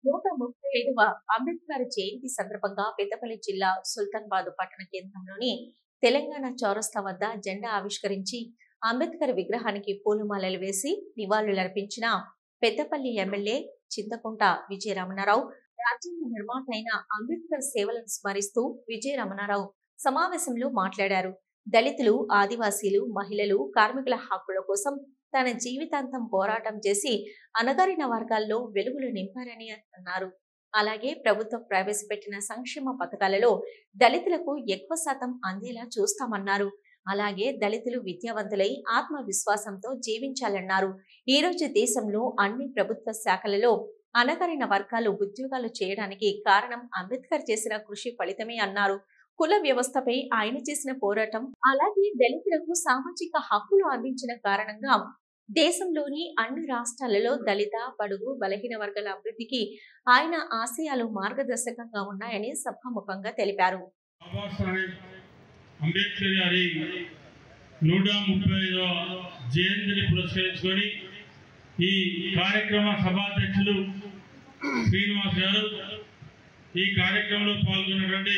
135వ అంబేద్కర్ జయంతి సందర్భంగా పెద్దపల్లి జిల్లా సుల్తానాబాద్ పట్టణ కేంద్రంలోని తెలంగాణ చౌరస్తా వద్ద జెండా ఆవిష్కరించి అంబేద్కర్ విగ్రహానికి పూలమాలలు వేసి నివాళులర్పించిన పెద్దపల్లి ఎమ్మెల్యే చింతకుంట విజయరమణారావు. రాజ్యాంగ నిర్మాత అయిన అంబేద్కర్ సేవలను స్మరిస్తూ విజయరమణారావు సమావేశంలో మాట్లాడారు. దళితులు, ఆదివాసీలు, మహిళలు, కార్మికుల హక్కుల కోసం తన జీవితాంతం పోరాటం చేసి అణగారిన వర్గాల్లో వెలుగులు నింపారని అన్నారు. అలాగే ప్రభుత్వం ప్రవేశపెట్టిన సంక్షేమ పథకాలలో దళితులకు ఎక్కువ శాతం అందేలా చూస్తామన్నారు. అలాగే దళితులు విద్యావంతులై ఆత్మవిశ్వాసంతో జీవించాలన్నారు. ఈ రోజు దేశంలో అన్ని ప్రభుత్వ శాఖలలో అణగారిన వర్గాలు ఉద్యోగాలు చేయడానికి కారణం అంబేద్కర్ చేసిన కృషి ఫలితమే అన్నారు. కుల వ్యవస్థపై ఆయన చేసిన పోరాటం, అలాగే దళితులకు సామాజిక హక్కులు అందించిన కారణంగా దేశంలోని అన్ని రాష్ట్రాలలో దళిత, బడుగు, బలహీన వర్గాల అభివృద్ధికి ఆయన ఆశయాలు మార్గదర్శకంగా ఉన్నాయని సభాముఖంగా తెలిపారు. అంబేద్కర్ గారి 135వ జయంతిని పురస్కరించుకొని ఈ కార్యక్రమ సభాధ్యక్షులు శ్రీనివాస్ గారు, ఈ కార్యక్రమంలో పాల్గొన్నటువంటి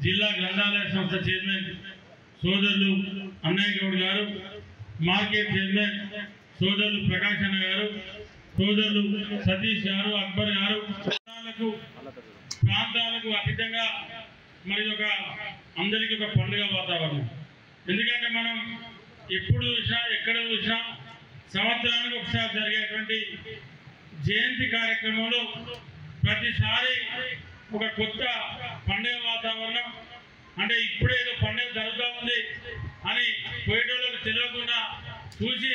జిల్లా గ్రంథాలయ సంస్థ చైర్మన్ సోదరులు అన్నయ్య గౌడ్ గారు, మార్కెట్ చైర్మన్ సోదరులు ప్రకాష్ అన్న గారు, సోదరులు సతీష్ గారు, అక్బర్ గారు, ప్రాంతాలకు అతీతంగా మరి ఒక అందరికీ ఒక పండుగ వాతావరణం. ఎందుకంటే మనం ఎప్పుడు చూసినా ఎక్కడ చూసినా సంవత్సరానికి ఒకసారి జరిగేటువంటి జయంతి కార్యక్రమంలో ప్రతిసారి ఒక కొత్త పండుగ వాతావరణం. అంటే ఇప్పుడేదో పండుగ జరుగుతూ ఉంది అని పోయేటోళ్ళకు తెలియకుండా చూసి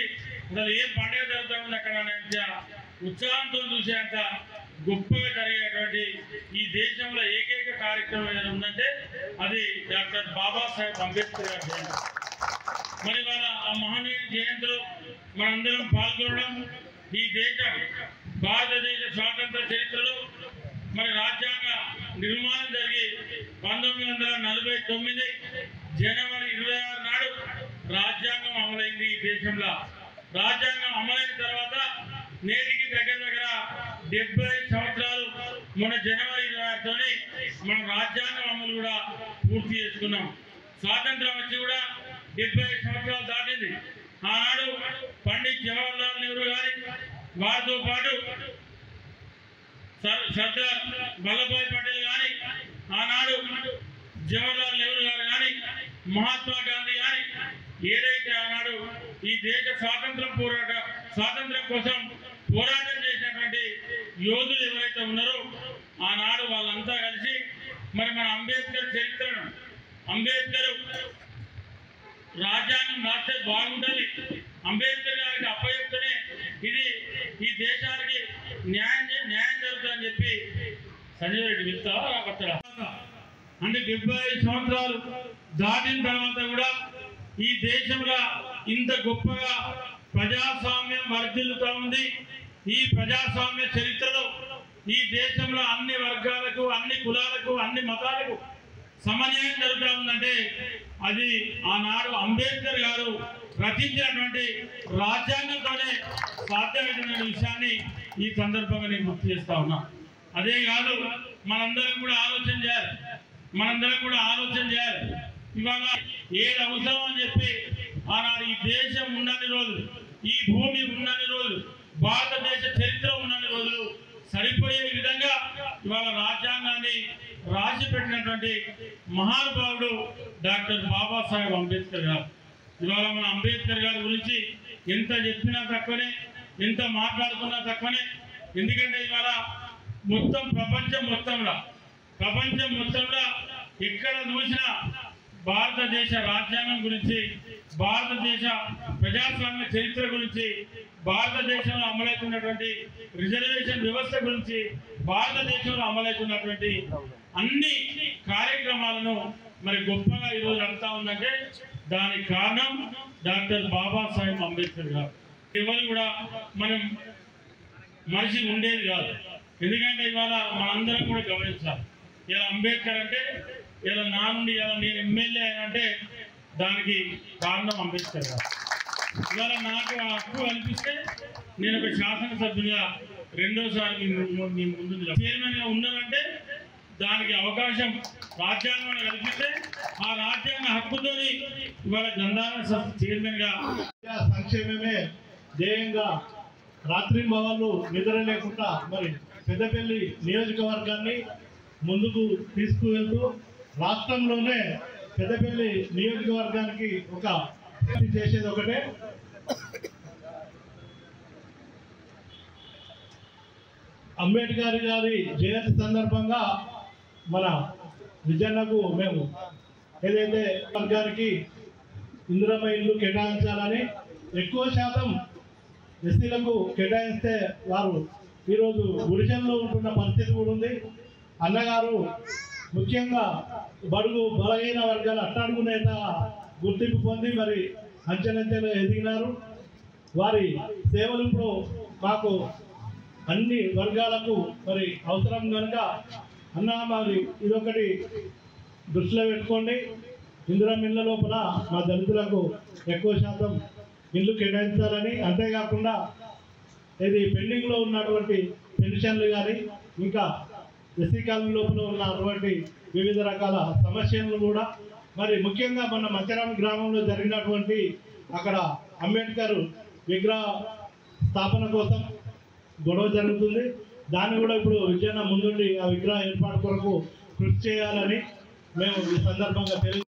అసలు ఏం పండుగ జరుగుతూ ఉంది అక్కడ అనే ఉత్సాహంతో చూసేంత గొప్పగా జరిగేటువంటి ఈ దేశంలో ఏకైక కార్యక్రమం ఏదైనా ఉందంటే అది డాక్టర్ బాబాసాహెబ్ అంబేద్కర్ గారి జయంతి. మరి వాళ్ళ ఆ మహనీయుని జయంతిలో మనందరం పాల్గొనడం ఈ దేశం భారతదేశ స్వాతంత్ర చరిత్రలో మరి రాజ్యాంగ నిర్మాణం జరిగి 1949 జనవరి 26 నాడు రాజ్యాంగం అమలైంది. ఈ దేశంలో రాజ్యాంగం అమలైన తర్వాత నేటికి దగ్గర 70 సంవత్సరాలు మన జనవరి 26తోనే మన రాజ్యాంగం అమలు కూడా పూర్తి చేసుకున్నాం. స్వాతంత్రం వచ్చి కూడా 70 సంవత్సరాలు దాటింది. ఆనాడు పండిత్ జవహర్లాల్ నెహ్రూ గారి వారితో పాటు సర్దార్ వల్లభాయ్ పటేల్ కానీ, ఆనాడు జవహర్లాల్ నెహ్రూ గారు కానీ, మహాత్మా గాంధీ కానీ ఏదైతే ఆనాడు ఈ దేశ స్వాతంత్రం కోసం పోరాటం చేసినటువంటి యోధులు ఎవరైతే ఉన్నారో ఆనాడు వాళ్ళంతా కలిసి మరి మన అంబేద్కర్ చరిత్రను, అంబేద్కర్ రాజ్యాంగం రాస్తే బాగుంటుంది, అంబేద్కర్ గారికి అప్పచెప్తేనే ఇది ఈ దేశానికి న్యాయం జరుగుతుందని చెప్పి సంజయ్ రెడ్డి వెళ్తా అంటే 75 సంవత్సరాలు దాటిన తర్వాత కూడా ఈ దేశంలో ఇంత గొప్పగా ప్రజాస్వామ్యం వర్ధిల్లుతూ ఉంది. ఈ ప్రజాస్వామ్య చరిత్రలో ఈ దేశంలో అన్ని వర్గాలకు, అన్ని కులాలకు, అన్ని మతాలకు సమన్వయం జరుగుతూ ఉందంటే అది ఆనాడు అంబేద్కర్ గారు రచించినటువంటి రాజ్యాంగంతోనే సాధ్యమైన విషయాన్ని ఈ సందర్భంగా నేను గుర్తు చేస్తా ఉన్నా. అదే కాదు, మనందరం కూడా ఆలోచన చేయాలి. ఇవాళ ఏది అవసరం అని చెప్పి ఆనాడు ఈ దేశం ఉన్నన్ని రోజులు, ఈ భూమి ఉన్నన్ని రోజులు, భారతదేశ చరిత్ర ఉన్నన్ని రోజులు సరిపోయే విధంగా ఇవాళ రాజ్యాంగాన్ని రాసి పెట్టినటువంటి మహానుభావుడు డాక్టర్ బాబాసాహెబ్ అంబేద్కర్ గారు. ఇవాళ మన అంబేద్కర్ గారి గురించి ఎంత చెప్పినా తక్కువనే, ఎంత మాట్లాడుకున్నా తక్కువనే. ఎందుకంటే ఇవాళ మొత్తం ప్రపంచం మొత్తంలో ఎక్కడ చూసినా భారతదేశ రాజ్యాంగం గురించి, భారతదేశ ప్రజాస్వామ్య చరిత్ర గురించి, భారతదేశంలో అమలవుతున్నటువంటి రిజర్వేషన్ వ్యవస్థ గురించి, భారతదేశంలో అమలవుతున్నటువంటి అన్ని కార్యక్రమాలను మరి గొప్పగా ఈరోజు అడుగుతా ఉందంటే దానికి కారణం డాక్టర్ బాబాసాహెబ్ అంబేద్కర్ గారు. ఎవరు కూడా మనం మనిషి ఉండేది కాదు. ఎందుకంటే ఇవాళ మనందరం కూడా గమనించాలి. ఇలా అంబేద్కర్ అంటే ఇలా నా నుండి ఇలా నేను ఎమ్మెల్యే అంటే దానికి కారణం అంబేద్కర్ గారు. ఇవాళ నాకు ఆ హక్కు అనిపిస్తే నేను ఒక శాసనసభ్యునిగా రెండోసారి మీ ముందు చైర్మన్గా ఉన్నారంటే దానికి అవకాశం రాజ్యాంగంలో కల్పిస్తే ఆ రాజ్యాంగ హక్కుతోని ఇవాళ గంధార చైర్మన్గా సంక్షేమమే ధ్యేయంగా రాత్రింబవళ్ళు నిద్ర లేకుండా మరి పెద్దపల్లి నియోజకవర్గాన్ని ముందుకు తీసుకువెళ్తూ రాష్ట్రంలోనే పెద్దపల్లి నియోజకవర్గానికి ఒక చేసేది ఒకటే, అంబేద్కర్ గారి జయంతి సందర్భంగా మన విజయన్నకు మేము ఏదైతే వర్గానికి ఇందిరమ్మ ఇల్లు కేటాయించాలని ఎక్కువ శాతం ఎస్సీలకు కేటాయిస్తే వారు ఈరోజు గుడిసెల్లో ఉంటున్న పరిస్థితి కూడా ఉంది. అన్నగారు ముఖ్యంగా బడుగు బలహీన వర్గాల అట్టడుగు నేత గుర్తింపు పొంది మరి అంచెలంచెలు ఎదిగినారు. వారి సేవలు ఇప్పుడు మాకు అన్ని వర్గాలకు మరి అవసరం కనుక అన్న మరి ఇదొకటి దృష్టిలో పెట్టుకోండి. ఇందిరమ్మ ఇళ్ళ లోపల మా దళితులకు ఎక్కువ శాతం ఇల్లు కేటాయించాలని, అంతేకాకుండా ఇది పెండింగ్లో ఉన్నటువంటి పెన్షన్లు కానీ ఇంకా ఎస్సీ కాలనీ లోపల ఉన్నటువంటి వివిధ రకాల సమస్యలను కూడా మరి ముఖ్యంగా మన మంచరామ గ్రామంలో జరిగినటువంటి అక్కడ అంబేద్కర్ విగ్రహ స్థాపన కోసం గొడవ జరుగుతుంది. దాన్ని కూడా ఇప్పుడు విజయన్న ముందుండి ఆ విగ్రహ ఏర్పాటు కొరకు కృషి చేయాలని మేము ఈ సందర్భంగా